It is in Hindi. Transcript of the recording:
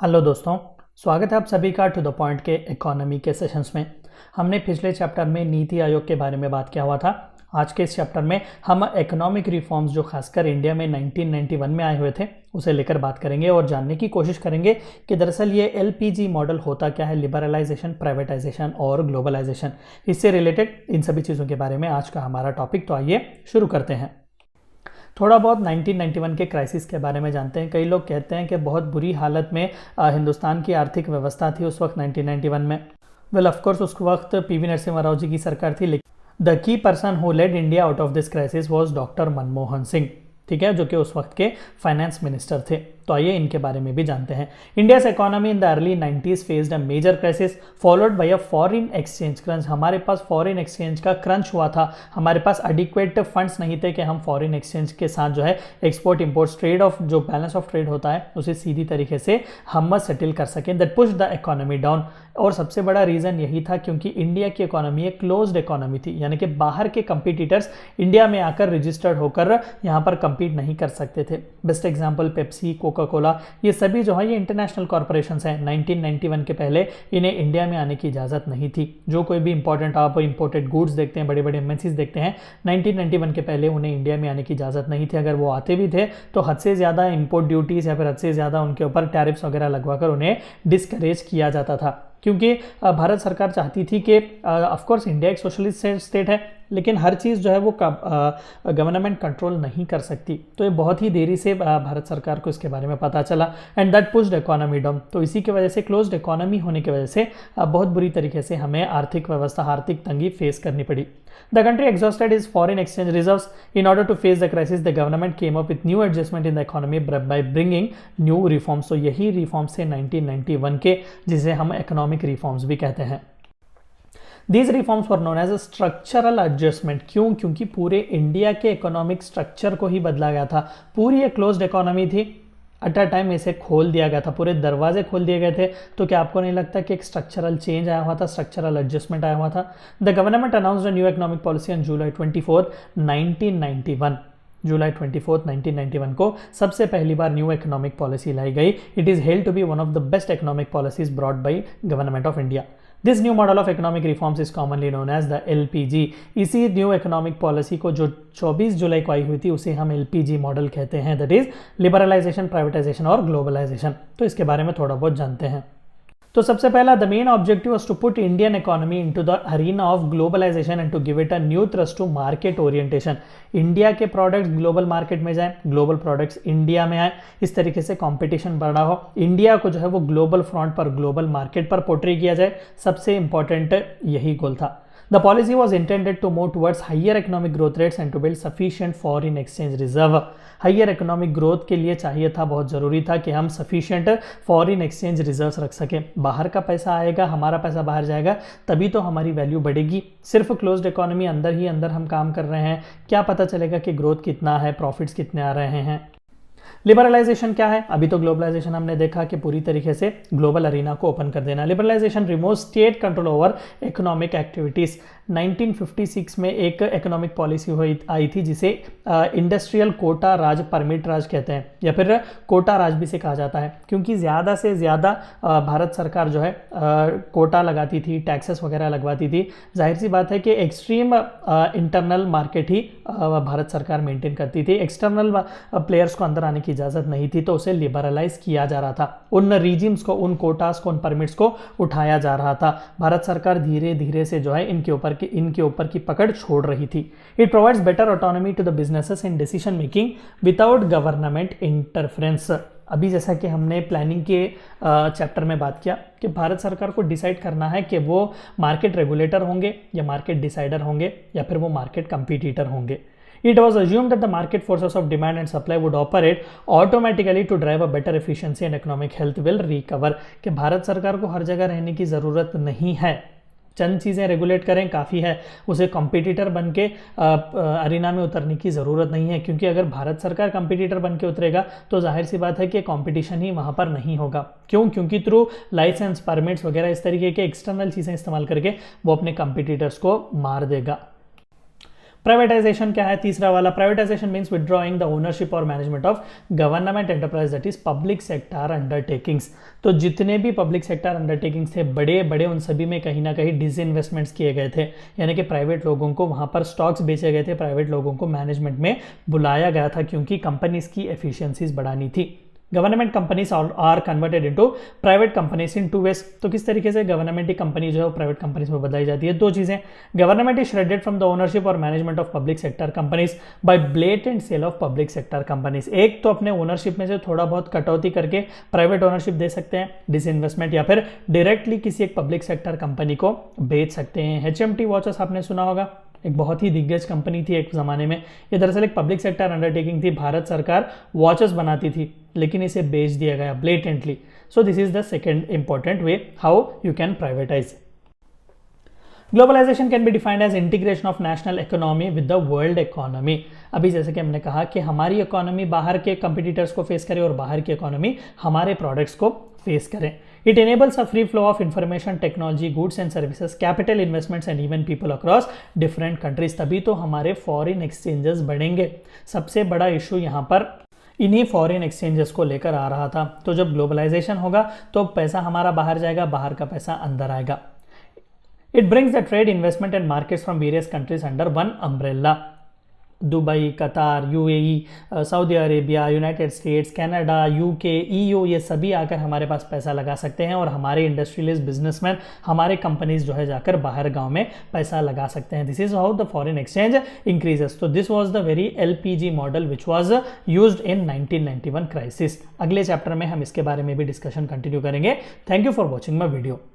हेलो दोस्तों, स्वागत है आप सभी का टू द पॉइंट के इकोनॉमी के सेशंस में। हमने पिछले चैप्टर में नीति आयोग के बारे में बात किया हुआ था। आज के इस चैप्टर में हम इकोनॉमिक रिफॉर्म्स जो खासकर इंडिया में 1991 में आए हुए थे उसे लेकर बात करेंगे और जानने की कोशिश करेंगे कि दरअसल ये एलपीजी मॉडल होता क्या है, लिबरलाइजेशन, प्राइवेटाइजेशन और ग्लोबलाइजेशन। इससे रिलेटेड इन सभी चीज़ों के बारे में आज का हमारा टॉपिक। तो आइए शुरू करते हैं। थोड़ा बहुत 1991 के क्राइसिस के बारे में जानते हैं। कई लोग कहते हैं कि बहुत बुरी हालत में हिंदुस्तान की आर्थिक व्यवस्था थी उस वक्त 1991 में। वेल ऑफ कोर्स उस वक्त पीवी नरसिम्हा राव जी की सरकार थी, लेकिन the key person who led India out of this crisis was doctor Manmohan Singh, ठीक है, जो कि उस वक्त के फाइनेंस मिनिस्टर थे। तो आइए इनके बारे में भी जानते हैं। India's economy in the early 90s faced a major crisis followed by a foreign exchange crunch. हमारे पास फॉरेन एक्सचेंज का क्रंच हुआ था। हमारे पास एडिक्वेट फंड्स नहीं थे कि हम फॉरेन एक्सचेंज के साथ जो है एक्सपोर्ट इंपोर्ट ट्रेड ऑफ जो बैलेंस ऑफ ट्रेड होता है उसे सीधी तरीके से हम सेटल कर सकें। That push the economy down. और सबसे बड़ा रीज़न यही था क्योंकि इंडिया की इकोनॉमी एक क्लोज्ड इकोनॉमी थी, यानी कि बाहर के कंपटीटर्स इंडिया में आकर रजिस्टर्ड होकर यहाँ पर compete नहीं कर सकते थे। Best example Pepsi, Coca Cola, ये सभी जो है ये इंटरनेशनल कॉर्पोरेशंस हैं। 1991 के पहले इन्हें इंडिया में आने की इजाज़त नहीं थी। जो कोई भी इंपॉर्टेंट आप इंपोर्टेड गुड्स देखते हैं, बड़े बड़े एमएनसीज देखते हैं, 1991 के पहले उन्हें इंडिया में आने की इजाज़त नहीं थी। अगर वो आते भी थे तो हद से ज़्यादा इंपोर्ट ड्यूटीज़ या फिर हद से ज़्यादा उनके ऊपर टैरिफ्स वगैरह लगवाकर उन्हें डिस्करेज किया जाता था, क्योंकि भारत सरकार चाहती थी कि ऑफकोर्स इंडिया एक सोशलिस्ट स्टेट है, लेकिन हर चीज़ जो है वो गवर्नमेंट कंट्रोल नहीं कर सकती। तो ये बहुत ही देरी से भारत सरकार को इसके बारे में पता चला and that pushed economy down. तो इसी की वजह से, क्लोज्ड इकोनॉमी होने की वजह से बहुत बुरी तरीके से हमें आर्थिक व्यवस्था, आर्थिक तंगी फेस करनी पड़ी। The country exhausted its foreign exchange reserves. In order to face the crisis, the government came up with new adjustment in the economy by bringing new reforms. So यही रिफॉर्म्स थे 1991 के, जिसे हम इकोनॉमिक रिफॉर्म्स भी कहते हैं। These reforms were known as a structural adjustment. क्यों? क्योंकि पूरे इंडिया के इकोनॉमिक स्ट्रक्चर को ही बदला गया था। पूरी एक क्लोज्ड इकोनॉमी थी, एट अ टाइम इसे खोल दिया गया था, पूरे दरवाजे खोल दिए गए थे। तो क्या आपको नहीं लगता कि एक स्ट्रक्चरल चेंज आया हुआ था, स्ट्रक्चरल एडजस्टमेंट आया हुआ था? The government announced a new economic policy on July 24, 1991। जुलाई 24, 1991 को सबसे पहली बार न्यू इकोनॉमिक पॉलिसी लाई गई। It is held to be one of the best economic policies brought by government of India. This new model of economic reforms is commonly known as the LPG. इसी न्यू इकोनॉमिक पॉलिसी को जो 24 जुलाई को आई हुई थी उसे हम एलपीजी मॉडल कहते हैं, दैट इज लिबरलाइजेशन, प्राइवेटाइजेशन और ग्लोबलाइजेशन। तो इसके बारे में थोड़ा बहुत जानते हैं। तो सबसे पहला, the main objective was to put Indian economy into the arena of globalisation and to give it a new thrust to market orientation. India के प्रोडक्ट्स ग्लोबल मार्केट में जाएं, ग्लोबल प्रोडक्ट्स इंडिया में आए, इस तरीके से कंपटीशन बढ़ा हो, इंडिया को जो है वो ग्लोबल फ्रंट पर, ग्लोबल मार्केट पर पोर्ट्रे किया जाए। सबसे इंपॉर्टेंट यही गोल था। The policy was intended to move towards higher economic growth rates and to build sufficient foreign exchange reserve. Higher economic growth के लिए चाहिए था, बहुत ज़रूरी था कि हम सफिशिएंट फॉरेन एक्सचेंज रिजर्व्स रख सकें। बाहर का पैसा आएगा, हमारा पैसा बाहर जाएगा, तभी तो हमारी वैल्यू बढ़ेगी। सिर्फ क्लोज्ड इकोनॉमी अंदर ही अंदर हम काम कर रहे हैं, क्या पता चलेगा कि ग्रोथ कितना है, प्रॉफिट्स कितने आ रहे हैं। लिबरलाइजेशन क्या है? अभी तो ग्लोबलाइजेशन हमने देखा कि पूरी तरीके से ग्लोबल अरीना को ओपन कर देना। Liberalisation removes state control over economic activities. 1956 में एक इकोनॉमिक पॉलिसी आई थी जिसे industrial quota Raj, permit Raj कहते हैं, या फिर कोटा राज भी से कहा जाता है, क्योंकि ज़्यादा से ज़्यादा भारत सरकार जो है कोटा लगाती थी, टैक्सेस वगैरह लगवाती थी। जाहिर सी बात है कि एक्सट्रीम इंटरनल मार्केट ही भारत सरकार मेंटेन करती थी, एक्सटर्नल प्लेयर्स को अंदर आने की इजाज़त नहीं थी, तो उसे लिबरलाइज किया जा रहा था। उन रीजिम्स को, उन कोटास को, उन परमिट्स को उठाया जा रहा था। भारत सरकार धीरे धीरे से जो है इनके ऊपर की पकड़ छोड़ रही थी। It provides better autonomy to the businesses in decision making without government interference. अभी जैसा कि हमने प्लानिंग के चैप्टर में बात किया कि भारत सरकार को डिसाइड करना है कि वो मार्केट रेगुलेटर होंगे या मार्केट डिसाइडर होंगे या फिर वो मार्केट कंपटीटर होंगे। It was assumed that the market forces of demand and supply would operate automatically to drive a better efficiency and economic health will recover। कि भारत सरकार को हर जगह रहने की ज़रूरत नहीं है, चंद चीज़ें रेगुलेट करें काफ़ी है, उसे कॉम्पिटिटर बन के अरीना में उतरने की ज़रूरत नहीं है, क्योंकि अगर भारत सरकार कॉम्पिटिटर बन के उतरेगा तो जाहिर सी बात है कि कंपटीशन ही वहाँ पर नहीं होगा। क्यों? क्योंकि थ्रू लाइसेंस, परमिट्स वगैरह इस तरीके के एक्सटर्नल चीज़ें इस्तेमाल करके वो अपने कॉम्पिटिटर्स को मार देगा। प्राइवेटाइजेशन क्या है? तीसरा वाला, privatisation means withdrawing the ownership और management of government enterprise that is public sector undertakings. तो जितने भी पब्लिक सेक्टर अंडरटेकिंग्स थे बड़े बड़े, उन सभी में कहीं ना कहीं डिसइन्वेस्टमेंट्स किए गए थे, यानी कि प्राइवेट लोगों को वहां पर स्टॉक्स बेचे गए थे, प्राइवेट लोगों को मैनेजमेंट में बुलाया गया था क्योंकि कंपनीज की एफिशिएंसीज बढ़ानी थी। Government companies are converted into private companies in 2 ways. तो किस तरीके से गवर्नमेंट की कंपनी जो है वो प्राइवेट कंपनीज में बदलाई जाती है? 2 चीजें, government is shredded from the ownership और management of public sector companies by blatant sale of public sector companies. एक तो अपने ओनरशिप में से थोड़ा बहुत कटौती करके प्राइवेट ओनरशिप दे सकते हैं, डिसइन्वेस्टमेंट, या फिर डायरेक्टली किसी एक पब्लिक सेक्टर कंपनी को बेच सकते हैं। HMT वॉचेस आपने सुना होगा, एक बहुत ही दिग्गज कंपनी थी एक ज़माने में। ये दरअसल एक पब्लिक सेक्टर अंडरटेकिंग थी, भारत सरकार वॉचेस बनाती थी लेकिन इसे बेच दिया गया blatantly. So this is the second important way how you can privatise. Globalisation can be defined as integration of national economy with the world economy. अभी जैसे कि हमने कहा कि हमारी इकोनॉमी बाहर के कंपटीटर्स को फेस करे और बाहर की इकोनॉमी हमारे प्रोडक्ट्स को फेस करें। It enables a free flow of information, technology, goods and services, capital investments and even people across different countries। तभी तो हमारे फॉरेन एक्सचेंजेस बढ़ेंगे। सबसे बड़ा इशू यहाँ पर इन्हीं फॉरेन एक्सचेंजेस को लेकर आ रहा था। तो जब ग्लोबलाइजेशन होगा तो पैसा हमारा बाहर जाएगा, बाहर का पैसा अंदर आएगा। It brings the trade, investment and markets from various countries under one umbrella। Dubai, कतार, UAE, Saudi Arabia, United states, Canada, UK, EU, ये सभी आकर हमारे पास पैसा लगा सकते हैं और हमारे इंडस्ट्रियलिस्ट बिजनेसमैन, हमारे कंपनीज जो है जाकर बाहर गांव में पैसा लगा सकते हैं। This is how the foreign exchange increases. तो this was the very LPG model which was used in 1991 crisis. अगले चैप्टर में हम इसके बारे में भी डिस्कशन कंटिन्यू करेंगे। Thank you for watching my video.